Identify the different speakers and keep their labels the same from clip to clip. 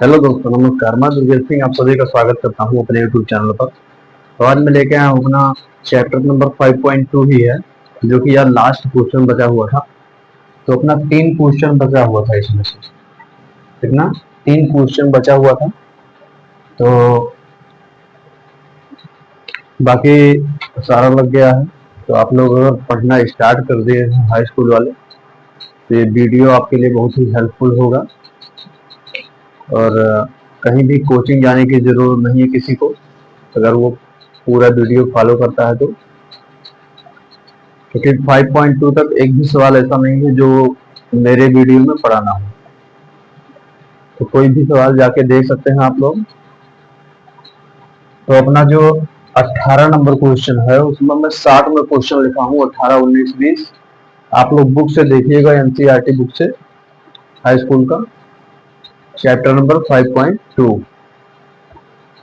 Speaker 1: Hello दोस्तों, नमस्कार। मैं दुर्गेश सिंह आप सभी का स्वागत करता हूं अपने यूट्यूब चैनल पर। तो आज मैं लेके आया हूं अपना चैप्टर नंबर 5.2 ही है, जो कि यार लास्ट क्वेश्चन बचा हुआ था। तो अपना 3 क्वेश्चन बचा हुआ था इसमें से। कितना? 3 क्वेश्चन बचा हुआ था। तो बाकी सारा लग गया है। तो आप लोग अगर पढ़ना स्टार्ट कर दिए हैं हाई स्कूल वाले, तो ये वीडियो आपके लिए बहुत ही हेल्पफुल होगा। और कहीं भी कोचिंग जाने की जरूरत नहीं है किसी को, अगर वो पूरा वीडियो फॉलो करता है तो। क्योंकि 5.2 तक एक भी सवाल ऐसा नहीं है जो मेरे वीडियो में पढ़ाना हो। तो कोई भी सवाल जाके देख सकते हैं आप लोग। तो अपना जो 18 नंबर क्वेश्चन है उसमें मैं 60 में क्वेश्चन लिखा हूँ, 18, 19, 20। आप लोग बुक से देखिएगा, एनसीईआरटी बुक से, हाई स्कूल का चैप्टर नंबर 5.2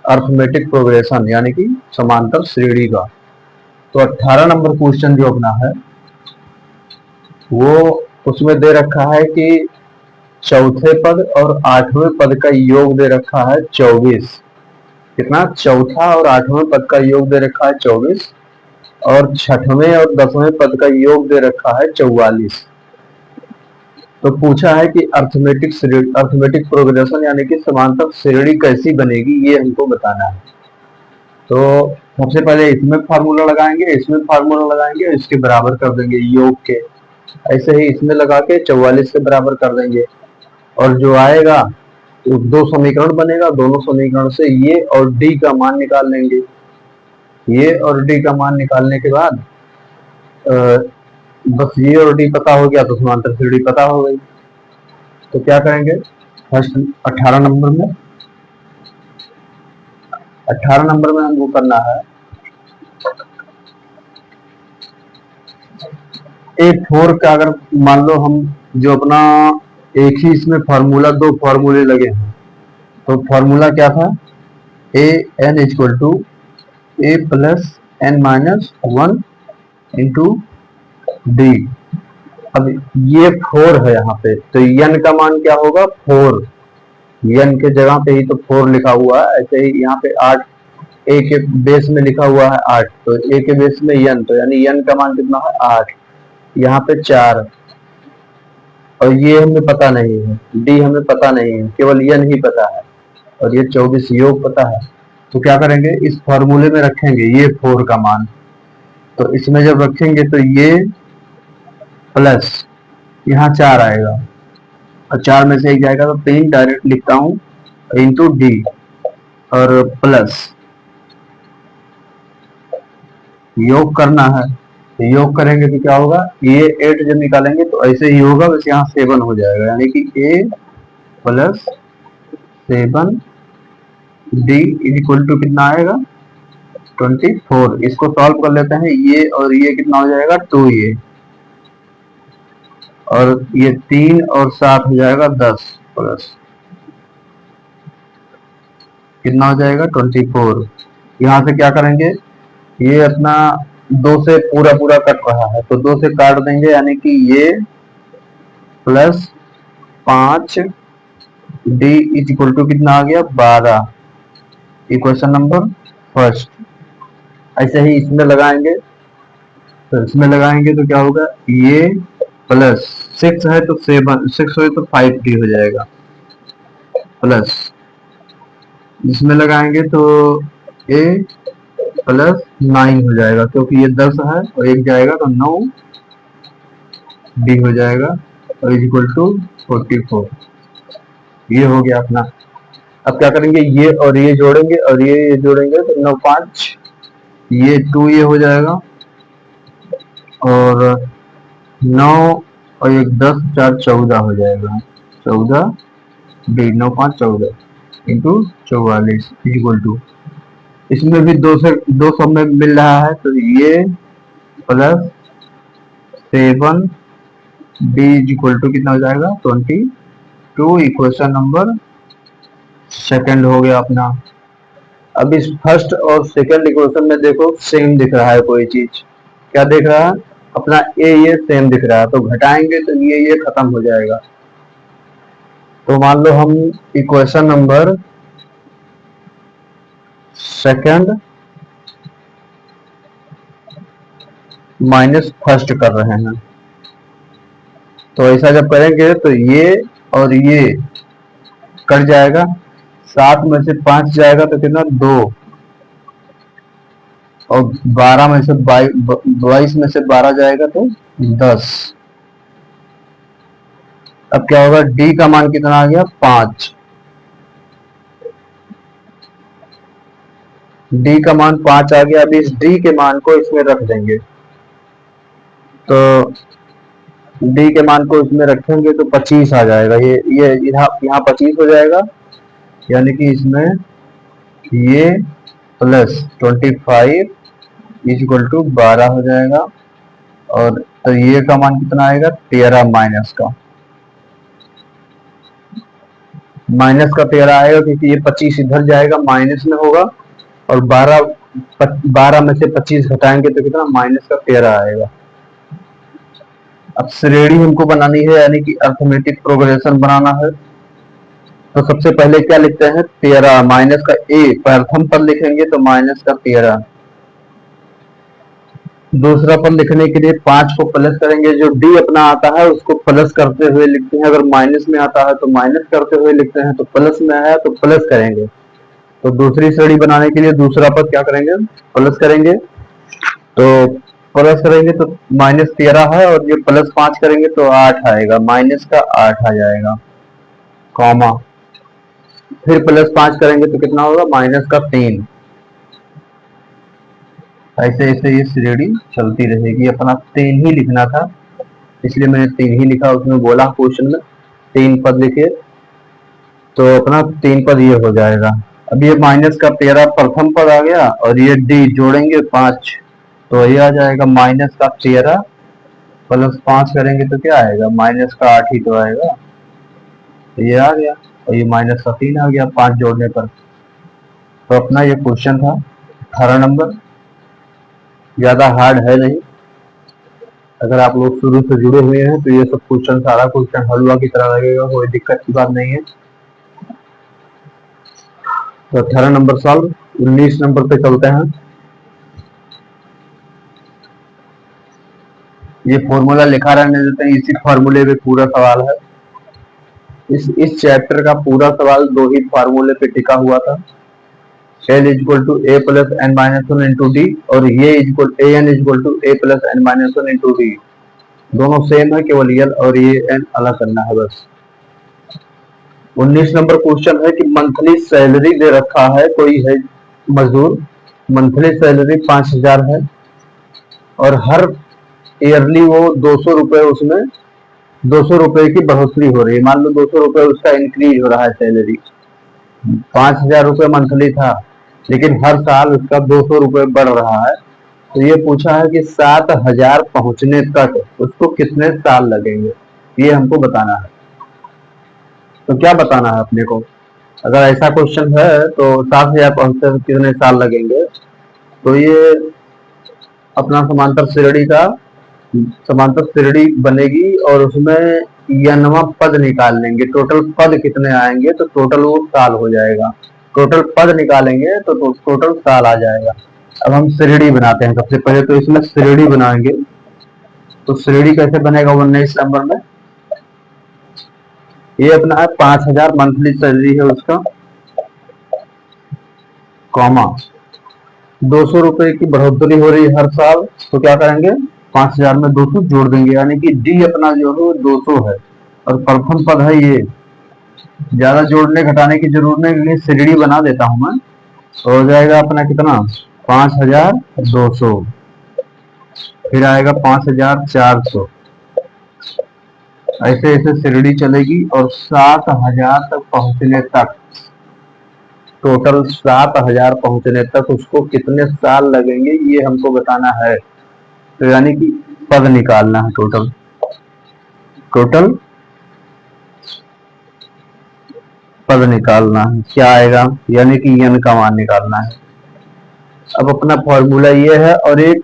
Speaker 1: अर्थमेटिक प्रोग्रेशन यानी कि समांतर श्रेणी का। तो 18 नंबर क्वेश्चन जो अपना है वो उसमें दे रखा है कि चौथे पद और 8वें पद का योग दे रखा है 24। कितना? चौथा और 8वें पद का योग दे रखा है 24, और 6वें और 10वें पद का योग दे रखा है 44। तो पूछा है कि अर्थमेटिक प्रोग्रेशन यानी कि समांतर श्रेणी कैसी बनेगी, ये हमको बताना है। तो सबसे पहले इसमें फार्मूला लगाएंगे, इसमें फार्मूला लगाएंगे, इसके बराबर कर देंगे योग के। ऐसे ही इसमें लगा के 44 के बराबर कर देंगे, और जो आएगा तो 2 समीकरण बनेगा। दोनों समीकरण से ये और डी का मान निकाल लेंगे। ये और डी का मान निकालने के बाद बस ये और डी पता हो गया तो समांतर श्रेणी पता हो गई। तो क्या करेंगे? फर्स्ट 18 नंबर में हमको करना है A4 का। अगर मान लो हम जो अपना एक ही इसमें फार्मूला, 2 फार्मूले लगे हैं। तो फार्मूला क्या था? A N equal to A plus N minus 1 into d. अब ये 4 है यहाँ पे, तो n का मान क्या होगा? 4। n के जगह पे ही तो 4 लिखा हुआ है। ऐसे ही यहाँ पे 8 ए के बेस में लिखा हुआ है 8, तो ए के बेस में n, तो यानी n का मान कितना है? 8। यहाँ पे 4, और ये हमें पता नहीं है, डी हमें पता नहीं है, केवल n ही पता है, और ये 24 योग पता है। तो क्या करेंगे? इस फॉर्मूले में रखेंगे ये 4 का मान। तो इसमें जब रखेंगे तो ये प्लस यहाँ 4 आएगा, और 4 में से एक जाएगा तो 3 डायरेक्ट लिखता हूँ इंटू डी, और प्लस योग करना है। तो योग करेंगे तो क्या होगा? ये 8 जब निकालेंगे तो ऐसे ही होगा, बस यहाँ 7 हो जाएगा, यानी कि a plus 7 D is equal to कितना आएगा? 24। इसको सॉल्व कर लेते हैं। ये और ये कितना हो जाएगा? 2a, और ये 3 और 7 हो जाएगा 10, प्लस कितना हो जाएगा? 24। यहाँ से क्या करेंगे? ये अपना 2 से पूरा पूरा कट रहा है, तो 2 से काट देंगे, यानी कि ये plus 5 D is equal to कितना आ गया? 12। Equation number first. ऐसे ही इसमें लगाएंगे, तो इसमें लगाएंगे तो क्या होगा? ये प्लस 6 है तो 7, 6 है तो 5 डी हो जाएगा, प्लस इसमें लगाएंगे तो ए प्लस 9 हो जाएगा, क्योंकि ये 10 है और एक जाएगा तो 9 डी हो जाएगा, और इज इक्वल टू 44। ये हो गया अपना। अब क्या करेंगे? ये और ये जोड़ेंगे, और ये जोड़ेंगे तो 9 5, ये 2 ये हो जाएगा, और 9 और 1 10, 4 14 हो जाएगा, 14 डी, 9 5 14 इंटू 44 इक्वल टू, इसमें भी 2 से 2 सब में मिल रहा है, तो ये प्लस 7 डी इक्वल टू कितना हो जाएगा? 22। इक्वेशन नंबर सेकंड हो गया अपना। अब इस फर्स्ट और सेकंड इक्वेशन में देखो सेम दिख रहा है कोई चीज। क्या दिख रहा है? अपना ए ये सेम दिख रहा है, तो घटाएंगे तो ये खत्म हो जाएगा। तो मान लो हम equation number second minus first कर रहे हैं, तो ऐसा जब करेंगे तो ये और ये कट जाएगा, 7 में से 5 जाएगा तो कितना 2, और 12 में से 22 में से 12 जाएगा तो 10। अब क्या होगा, डी का मान कितना आ गया 5, डी का मान 5 आ गया। अब इस डी के मान को इसमें रख देंगे, तो डी के मान को इसमें रखेंगे तो 25 आ जाएगा, ये यहाँ 25 हो जाएगा, यानी कि इसमें ये प्लस 25 इक्वल टू 12 हो जाएगा। और तो ये का मान कितना आएगा 13 माइनस का 13 आएगा, क्योंकि ये 25 इधर जाएगा माइनस में होगा, और 12 में से 25 घटाएंगे तो कितना माइनस का 13 आएगा। अब श्रेणी हमको बनानी है, यानी कि अर्थमेटिक प्रोग्रेशन बनाना है। तो सबसे पहले क्या लिखते हैं 13 माइनस का ए, प्रथम पद लिखेंगे तो माइनस का 13। दूसरा पद लिखने के लिए 5 को प्लस करेंगे, जो डी अपना आता है उसको प्लस करते हुए लिखते हैं, अगर माइनस में आता है तो माइनस करते हुए लिखते हैं, तो प्लस में आया तो प्लस करेंगे। तो दूसरी श्रेणी बनाने के लिए दूसरा पद क्या करेंगे प्लस करेंगे, तो प्लस करेंगे तो माइनस 13 है, और ये प्लस 5 करेंगे तो 8 आएगा, माइनस का 8 आ जाएगा, कॉमा फिर प्लस 5 करेंगे तो कितना होगा माइनस का 3। ऐसे ऐसे ये श्रेणी चलती रहेगी। अपना 3 ही लिखना था, इसलिए मैंने 3 ही लिखा, उसमें बोला क्वेश्चन में 3 पद लिखे, तो अपना 3 पद ये हो जाएगा। अब ये माइनस का 13 प्रथम पद आ गया, और ये डी जोड़ेंगे 5, तो ये आ जाएगा माइनस का 13 प्लस 5 करेंगे तो क्या आएगा माइनस का 8 ही तो आएगा, तो ये आ गया, और ये माइनस का 3 आ गया 5 जोड़ने पर। तो अपना ये क्वेश्चन था 18 नंबर, ज्यादा हार्ड है नहीं। अगर आप लोग शुरू से जुड़े हुए हैं तो ये सब क्वेश्चन, सारा क्वेश्चन हलवा की तरह लगेगा, कोई दिक्कत की बात नहीं है। तो 18 नंबर सॉल्व। 19 नंबर पे चलते हैं। ये फॉर्मूला लिखा रहने देते हैं, इसी फॉर्मूले पे पूरा सवाल है। इस चैप्टर का पूरा सवाल 2 ही फॉर्मूले पे टिका हुआ था, L equal to A plus N minus one into D, और ये equal A N equal to A plus N minus one into D, दोनों सेम है, केवल एल और ये एन अलग करना है बस। 19 नंबर क्वेश्चन है कि मंथली सैलरी दे रखा है, कोई है मजदूर, मंथली सैलरी 5000 है, और हर ईयरली वो 200 रुपए, उसमें 200 रुपए की बढ़ोतरी हो रही है। मान लो 200 रुपए उसका इंक्रीज हो रहा है सैलरी, 5000 रुपए मंथली था, लेकिन हर साल उसका 200 रुपए बढ़ रहा है। तो ये पूछा है कि 7000 पहुंचने तक उसको कितने साल लगेंगे, ये हमको बताना है। तो क्या बताना है अपने को, अगर ऐसा क्वेश्चन है तो 7000 पहुंचने में कितने साल लगेंगे, तो ये अपना समांतर श्रेणी बनेगी, और उसमें यनवा पद निकाल लेंगे, टोटल पद कितने आएंगे तो टोटल वो साल हो जाएगा, टोटल पद निकालेंगे तो टोटल साल आ जाएगा। अब हम श्रेणी बनाते हैं, सबसे पहले तो इसमें श्रेणी बनाएंगे। तो श्रेणी कैसे बनेगा 19 नंबर में, ये अपना है 5000 मंथली सैलरी है उसका, कॉमा 200 रुपए की बढ़ोतरी हो रही है हर साल, तो क्या करेंगे 5000 में 200 जोड़ देंगे, यानी कि डी अपना जो है 200 है, और प्रथम पद है ये, ज्यादा जोड़ने घटाने की जरूरत नहीं, लेकिन श्रेणी बना देता हूं मैं, तो हो जाएगा अपना कितना 5200, फिर आएगा 5400, ऐसे ऐसे श्रेणी चलेगी, और 7000 तक पहुंचने तक, टोटल 7000 पहुंचने तक उसको कितने साल लगेंगे ये हमको बताना है। तो यानी कि पद निकालना है, टोटल पद निकालना है, क्या आएगा, यानी कि n का मान निकालना है। अब अपना फॉर्मूला ये है, और एक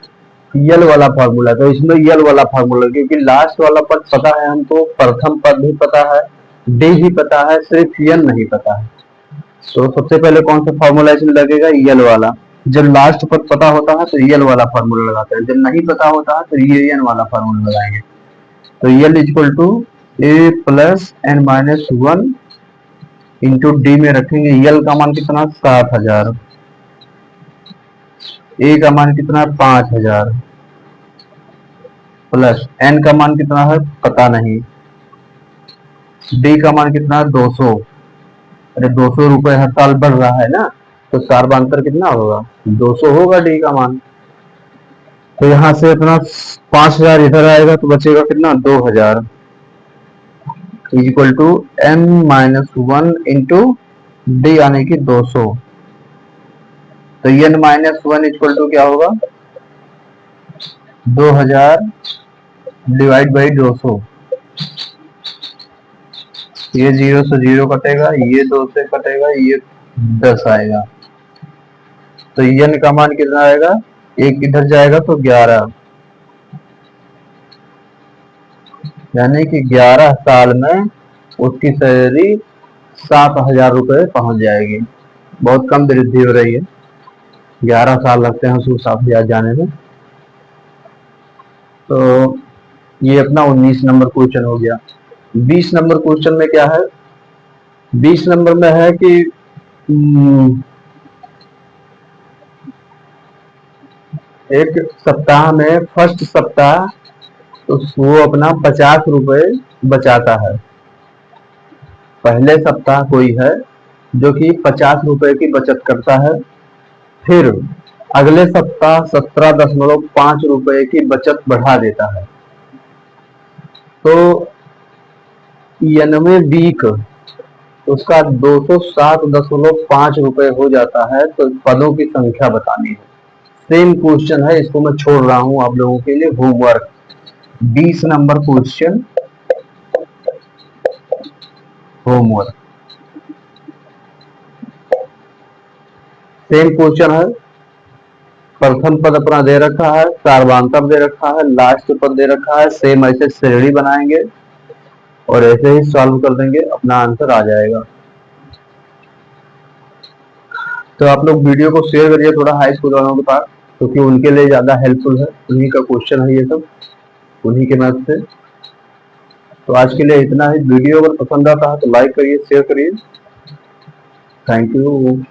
Speaker 1: यल वाला फॉर्मूला, तो इसमें यल वाला फॉर्मूला, क्योंकि लास्ट वाला पद पता है हमको, प्रथम पद भी पता है, डी भी पता है, सिर्फ एन नहीं पता है। तो सबसे पहले कौन सा फॉर्मूला इसमें लगेगा, यल वाला। जब लास्ट पर पता होता है तो यल वाला फार्मूला लगाते हैं, जब नहीं पता होता है तो ये एन वाला फार्मूला लगाएंगे। तो l equal to A plus N minus one into d में रखेंगे। यल का मान कितना, 7,000। ए का मान कितना है, 5,000 प्लस एन का मान कितना है पता नहीं, डी का मान कितना है 200। अरे 200 रुपए हर साल बढ़ रहा है ना, तो सार्वंतर कितना होगा, 200 होगा डी का मान। तो यहाँ से अपना 5,000 इधर आएगा तो बचेगा कितना, 2,000 equal to N minus one into D यानी कि 200। तो N minus one equal to क्या होगा, 2,000 डिवाइड बाई 200। ये 0 से 0 कटेगा, ये 2 से कटेगा, ये 10 आएगा। तो एन का मान कितना आएगा, एक इधर जाएगा तो 11, यानी कि 11 साल में उसकी सैलरी 7,000 रुपए पहुंच जाएगी। बहुत कम वृद्धि हो रही है, 11 साल लगते हैं उसको 7,000 जाने में। तो ये अपना 19 नंबर क्वेश्चन हो गया। 20 नंबर क्वेश्चन में क्या है, 20 नंबर में है कि एक सप्ताह में फर्स्ट सप्ताह तो वो अपना 50 रुपए बचाता है। पहले सप्ताह कोई है जो कि 50 रुपए की बचत करता है, फिर अगले सप्ताह 17.5 रुपए की बचत बढ़ा देता है। तो 90 वीक उसका 207.5 रुपए हो जाता है। तो पदों की संख्या बतानी है। सेम क्वेश्चन है, इसको मैं छोड़ रहा हूं आप लोगों के लिए homework. 20 number question homework, same question है। प्रथम पद अपना दे रखा है, सार्वंतर दे रखा है, लास्ट पद दे रखा है। सेम ऐसे श्रेणी बनाएंगे और ऐसे ही सॉल्व कर देंगे, अपना आंसर आ जाएगा। तो आप लोग वीडियो को शेयर करिए थोड़ा हाई स्कूल वालों के पास, क्योंकि उनके लिए ज्यादा हेल्पफुल है, उन्हीं का क्वेश्चन है ये सब, उन्हीं के मैथ से। तो आज के लिए इतना ही। वीडियो अगर पसंद आता है तो लाइक करिए, शेयर करिए। Thank you.